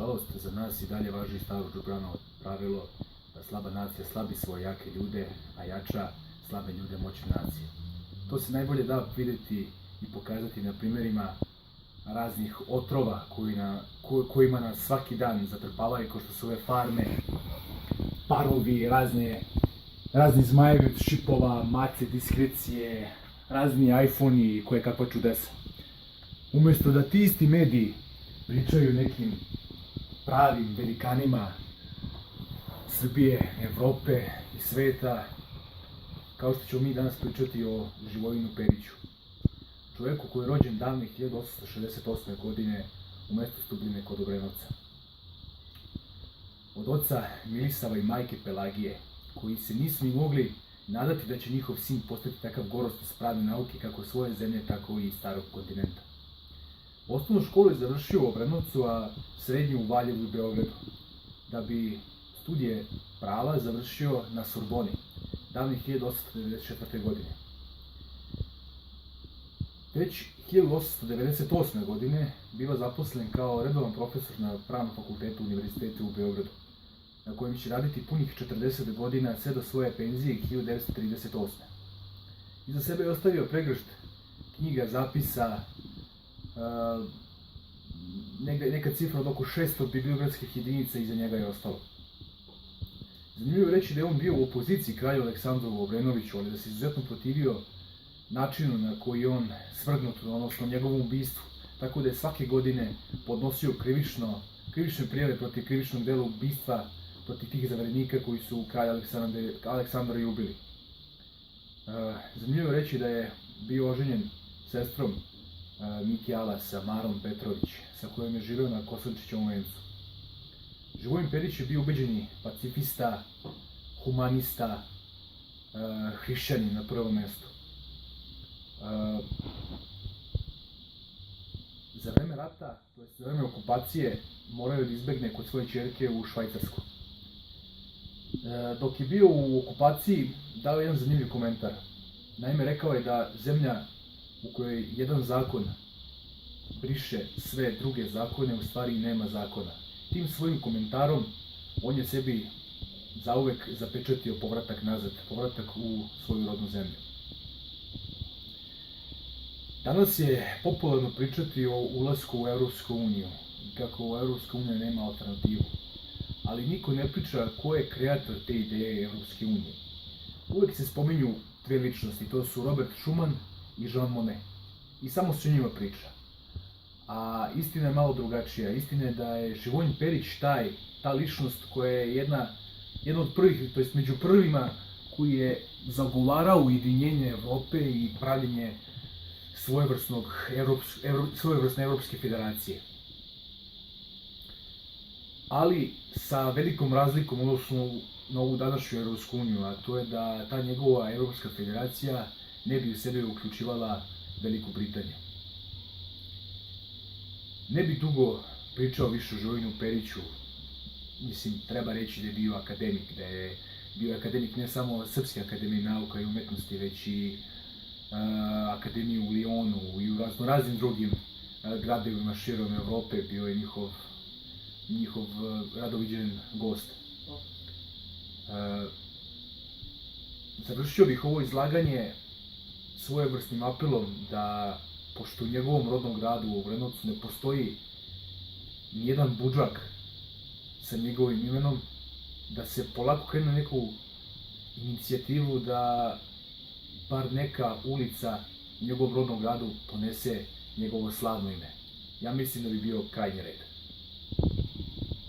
Nažalost, za nas i dalje važi staro Džubranovo pravilo da slaba nacija slabi svoje jake ljude, a jača slabe ljude moćne nacije. To se najbolje da vidjeti i pokazati na primjerima raznih otrova kojima nas svaki dan zatrpavaju, kao što su ove farme, parovi, razni zmajevi od šipova, mace, diskrecije, razni iPhone-i i koje kakva čudesa. Umjesto da ti isti mediji pričaju nekim pravim velikanima Srbije, Evrope i sveta, kao što ćemo mi danas pričati o Živojinu Periću, čovjeku koji je rođen davne 1868. godine u mjestu Stubljine kod Obrenovca. Od oca Milisava i majke Pelagije, koji se nisu ni mogli nadati da će njihov sin postati takav gorostos pravne nauke kako svoje zemlje, tako i starog kontinenta. Osnovnu školu je završio u Obrenovcu, a srednju u Valjevu i Beogradu, da bi studije prava završio na Sorboni, davne 1894. godine. Već 1898. godine biva zaposlen kao redovan profesor na Pravnom fakultetu Univerziteta u Beogradu, na kojem će raditi punih 40 godina sve do svoje penzije 1938. Iza sebe je ostavio pregršt knjiga, zapisa, neka cifra od oko 600 bibliografskih jedinica iza njega je ostalo. Zanimljivo je reći da je on bio u opoziciji kralju Aleksandru Obrenoviću, ali da se izuzetno protivio načinu na koji je on svrgnut, odnosno njegovom ubistvu, tako da je svake godine podnosio krivične prijave protiv krivičnog dela ubistva protiv tih zaverenika koji su kralja Aleksandra i ubili. Zanimljivo je reći da je bio oženjen sestrom Mike Alasa, Marom Petrović, sa kojom je živeo na Kosančićevom vencu. Živojin Perić je bio ubeđeni pacifista, humanista, hrišćanin na prvom mjestu. Za vreme rata, to jest za vreme okupacije, morao je da izbegne kod svoje ćerke u Švajcarsku. Dok je bio u okupaciji, dao je jedan zanimljiv komentar. Naime, rekao je da zemlja u kojoj jedan zakon briše sve druge zakone, u stvari nema zakona. Tim svojim komentarom on je sebi zauvek zapečatio povratak nazad, povratak u svoju rodnu zemlju. Danas je popularno pričati o ulasku u Evropsku uniju, kako Evropska unija nema alternativu. Ali niko ne priča ko je kreator te ideje Evropske unije. Uvek se spominju dve ličnosti, to su Robert Schuman i Jean Monnet. I samo se o njima priča. A istina je malo drugačija. Istina je da je Živojin Perić ta ličnost koja je jedna od prvih, to jest među prvima, koji je zagovarao ujedinjenje Evrope i pravljenje svojevrsne Evropske federacije. Ali sa velikom razlikom odnosno na ovu današnju Evropsku uniju, a to je da ta njegova Evropska federacija ne bi u sebe uključivala Veliku Britaniju. Ne bi dugo pričao više o Živojinu Periću. Mislim, treba reći da je bio akademik, da je bio akademik ne samo Srpske akademije nauka i umetnosti, već i akademije u Lijonu i u raznim drugim gradovima širom Evrope, bio je njihov radoviđen gost. Završio bih ovo izlaganje svojevrsnim apelom da, pošto u njegovom rodnom gradu u Obrenovcu ne postoji nijedan budžak sa njegovim imenom, da se polako krene neku inicijativu da bar neka ulica u njegovom rodnom gradu ponese njegovo slavno ime. Ja mislim da bi bio krajnji red.